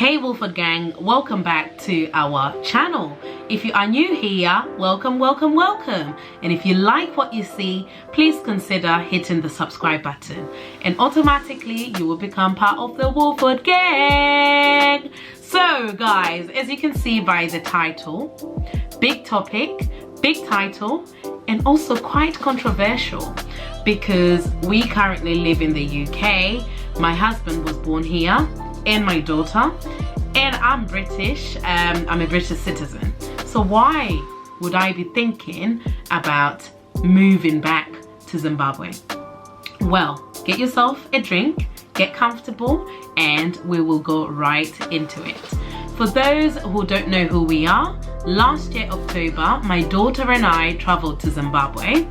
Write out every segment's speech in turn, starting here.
Hey Woolford gang, welcome back to our channel. If you are new here, welcome. And if you like what you see, please consider hitting the subscribe button and automatically you will become part of the Woolford gang. So guys, as you can see by the title, big topic, big title, and also quite controversial because we currently live in the UK. My husband was born here and my daughter, and I'm British. I'm a British citizen. So why would I be thinking about moving back to Zimbabwe? Well, get yourself a drink, get comfortable, and we will go right into it. For those who don't know who we are, last year October, my daughter and I traveled to Zimbabwe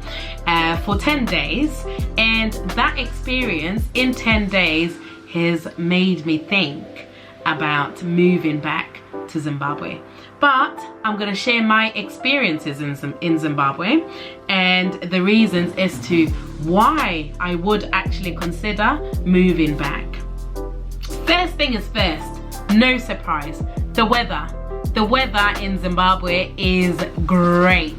for 10 days, and that experience in 10 days has made me think about moving back to Zimbabwe. But I'm going to share my experiences in Zimbabwe and the reasons as to why I would actually consider moving back. First thing is first, no surprise, the weather. The weather in Zimbabwe is great.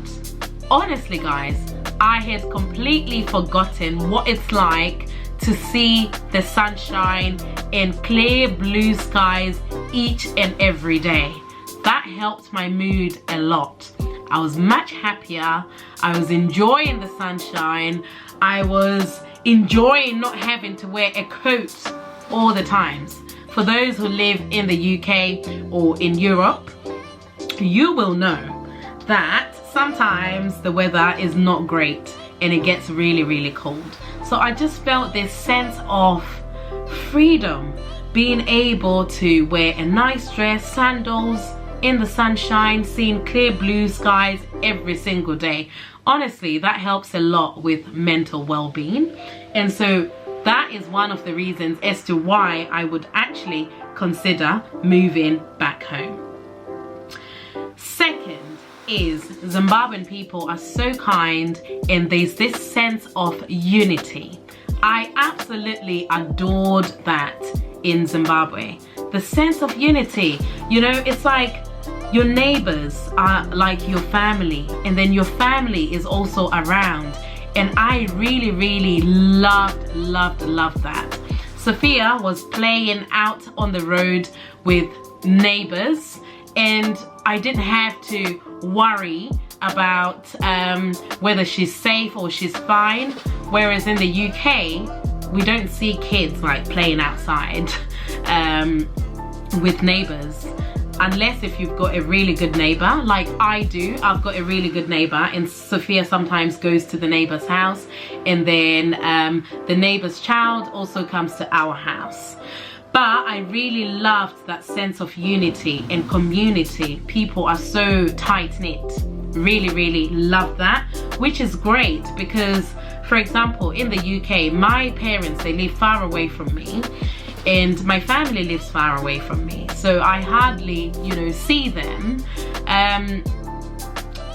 Honestly guys, I had completely forgotten what it's like to see the sunshine and clear blue skies each and every day. That helped my mood a lot. I was much happier. I was enjoying the sunshine. I was enjoying not having to wear a coat all the times. For those who live in the UK or in Europe, you will know that sometimes the weather is not great and it gets really cold. So I just felt this sense of freedom, being able to wear a nice dress, sandals in the sunshine, seeing clear blue skies every single day. Honestly, that helps a lot with mental well-being. And so that is one of the reasons as to why I would actually consider moving back home. Second is Zimbabwean people are so kind and there's this sense of unity. I absolutely adored that in Zimbabwe. The sense of unity, you know, it's like your neighbors are like your family and then your family is also around, and I really loved that. Sophia was playing out on the road with neighbors and I didn't have to worry about whether she's safe or she's fine, whereas in the UK we don't see kids like playing outside with neighbors, unless if you've got a really good neighbor like I do. I've got a really good neighbor, and Sophia sometimes goes to the neighbor's house, and then the neighbor's child also comes to our house. But I really loved that sense of unity and community. People are so tight-knit. Really love that, which is great because, for example, in the UK, my parents, they live far away from me and my family lives far away from me. So I hardly, you know, see them.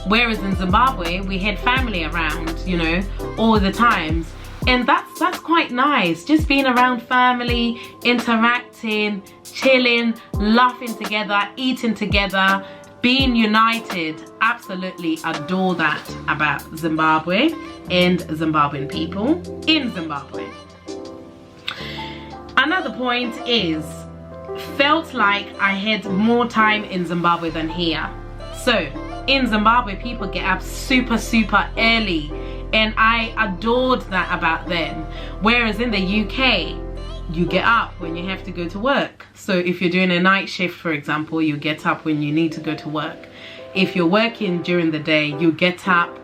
Whereas in Zimbabwe, we had family around, you know, all the times. And that's quite nice, just being around family, interacting, chilling, laughing together, eating together, being united. Absolutely adore that about Zimbabwe and Zimbabwean people in Zimbabwe. Another point is, felt like I had more time in Zimbabwe than here. So in Zimbabwe, people get up super early, and I adored that about them. Whereas in the UK, you get up when you have to go to work. So if you're doing a night shift, for example, you get up when you need to go to work. If you're working during the day, you get up,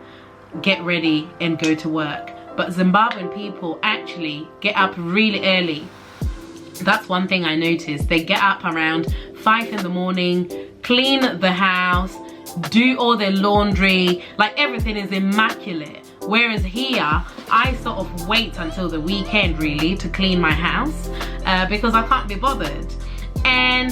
get ready, and go to work. But Zimbabwean people actually get up really early. That's one thing I noticed. They get up around 5 in the morning, clean the house, do all their laundry, like everything is immaculate. Whereas here, I sort of wait until the weekend really to clean my house because I can't be bothered. And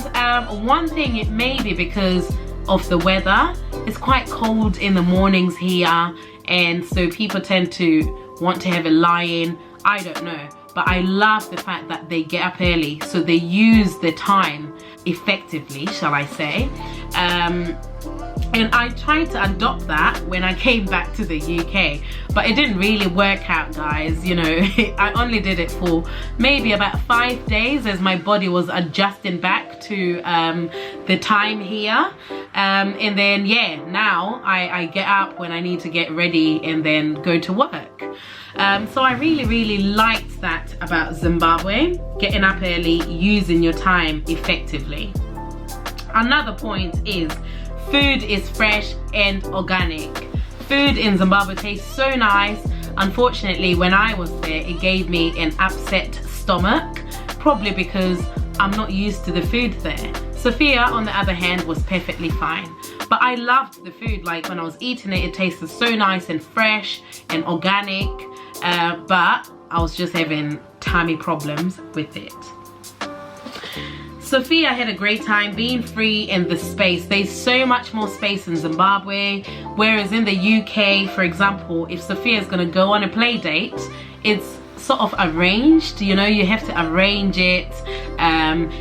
one thing, it may be because of the weather. It's quite cold in the mornings here, and so people tend to want to have a lie-in. I don't know. but I love the fact that they get up early, so they use the time effectively, shall I say. And I tried to adopt that when I came back to the UK, but it didn't really work out, guys. You know, I only did it for maybe about 5 days as my body was adjusting back to the time here. And then, yeah, now I get up when I need to get ready and then go to work. So I really liked that about Zimbabwe, getting up early, using your time effectively. Another point is food is fresh and organic. Food in Zimbabwe tastes so nice. Unfortunately, when I was there, it gave me an upset stomach, probably because I'm not used to the food there. Sophia, on the other hand, was perfectly fine. But I loved the food. Like, when I was eating it, it tasted so nice and fresh and organic. But I was just having tummy problems with it. Sophia had a great time being free in the space. There's so much more space in Zimbabwe, whereas in the UK, for example, if Sophia is going to go on a play date, it's sort of arranged, you know, you have to arrange it.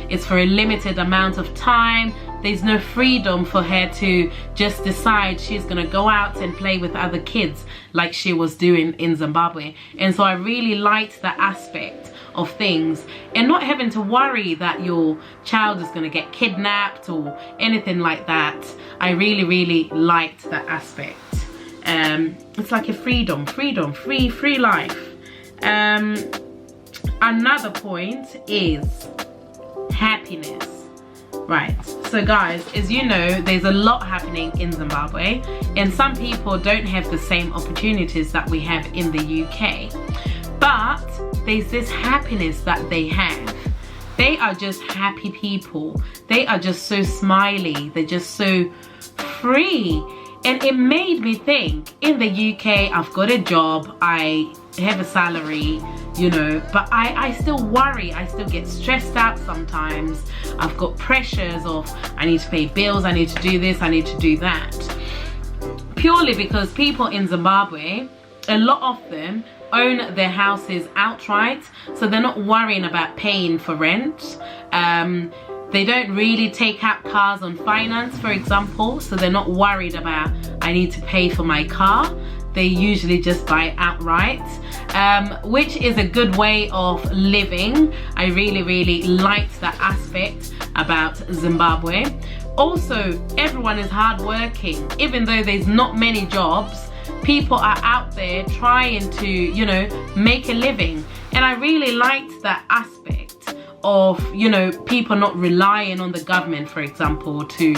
It's for a limited amount of time. There's no freedom for her to just decide she's gonna go out and play with other kids like she was doing in Zimbabwe. And so I really liked that aspect of things, and not having to worry that your child is gonna get kidnapped or anything like that. I really liked that aspect. It's like a free life. Another point is happiness. Right, so guys, as you know, there's a lot happening in Zimbabwe, and some people don't have the same opportunities that we have in the UK. But there's this happiness that they have. They are just happy people. They are just so smiley. They're just so free. And it made me think, in the UK, I've got a job, I have a salary, you know, but I still worry, I still get stressed out sometimes. I've got pressures of, I need to pay bills, I need to do this, I need to do that. Purely because people in Zimbabwe, a lot of them own their houses outright, so they're not worrying about paying for rent. They don't really take out cars on finance, for example, so they're not worried about, I need to pay for my car. They usually just buy outright, which is a good way of living. I really liked that aspect about Zimbabwe. Also, everyone is hardworking. Even though there's not many jobs, people are out there trying to, you know, make a living. And I really liked that aspect of, you know, people not relying on the government, for example, to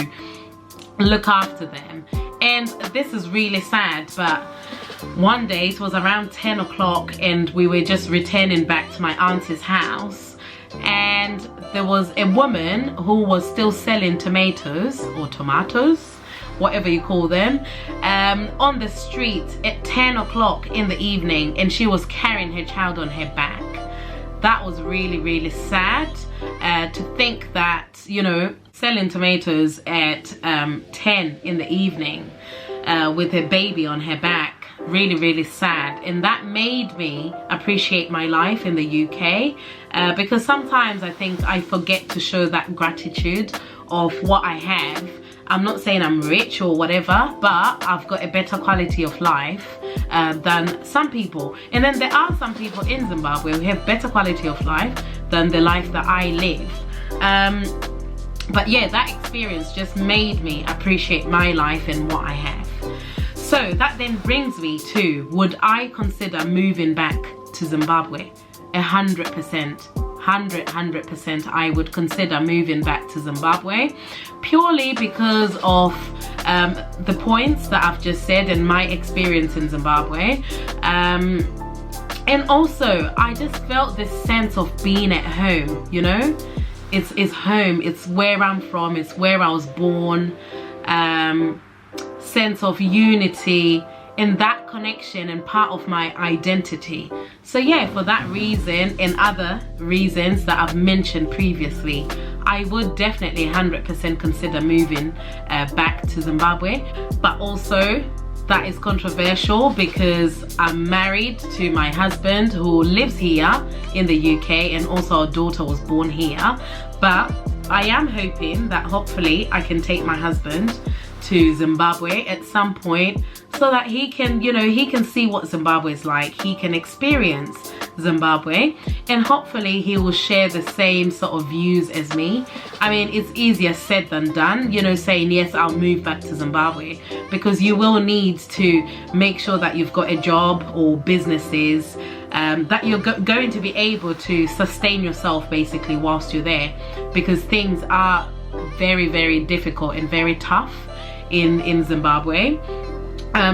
look after them. And this is really sad, but one day, it was around 10 o'clock, and we were just returning back to my auntie's house, and there was a woman who was still selling tomatoes, or tomatoes, whatever you call them, on the street at 10 o'clock in the evening, and she was carrying her child on her back. That was really sad, to think that, you know, selling tomatoes at 10 in the evening with her baby on her back. Really sad. And that made me appreciate my life in the UK, because sometimes I think I forget to show that gratitude of what I have. I'm not saying I'm rich or whatever, but I've got a better quality of life than some people. And then there are some people in Zimbabwe who have better quality of life than the life that I live. But yeah, that experience just made me appreciate my life and what I have. So that then brings me to, would I consider moving back to Zimbabwe? 100%. 100% I would consider moving back to Zimbabwe, purely because of the points that I've just said and my experience in Zimbabwe. And also, I just felt this sense of being at home, you know? It's home, it's where I'm from, it's where I was born. Sense of unity in that connection and part of my identity. So yeah, for that reason and other reasons that I've mentioned previously, I would definitely 100% consider moving back to Zimbabwe. But also, that is controversial because I'm married to my husband who lives here in the UK, and also our daughter was born here. But I am hoping that hopefully I can take my husband to Zimbabwe at some point so that he can, you know, he can see what Zimbabwe is like. He can experience Zimbabwe, and hopefully he will share the same sort of views as me. I mean, it's easier said than done, you know, saying yes, I'll move back to Zimbabwe, because you will need to make sure that you've got a job or businesses, that you're going to be able to sustain yourself basically whilst you're there, because things are very, very difficult and very tough in Zimbabwe.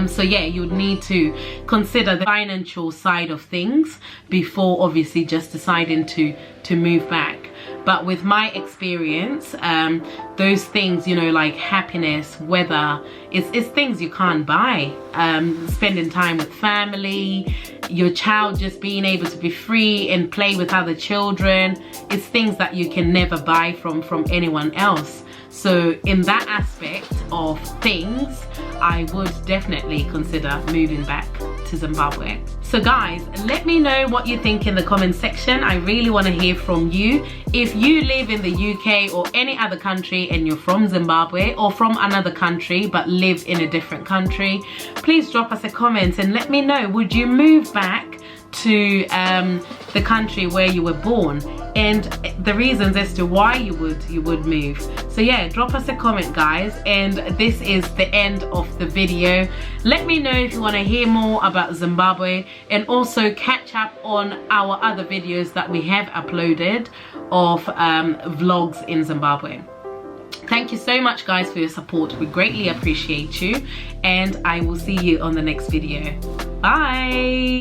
So yeah, you would need to consider the financial side of things before obviously just deciding to move back. But with my experience, those things, you know, like happiness, weather, it's things you can't buy. Spending time with family, your child just being able to be free and play with other children, it's things that you can never buy from anyone else. So in that aspect of things, I would definitely consider moving back to Zimbabwe. So guys, let me know what you think in the comment section. I really want to hear from you. If you live in the UK or any other country and you're from Zimbabwe, or from another country but live in a different country, please drop us a comment and let me know, would you move back to the country where you were born, and the reasons as to why you would move. So yeah, drop us a comment guys, and this is the end of the video. Let me know if you want to hear more about Zimbabwe, and also catch up on our other videos that we have uploaded of vlogs in Zimbabwe. Thank you so much guys for your support. We greatly appreciate you, and I will see you on the next video. Bye.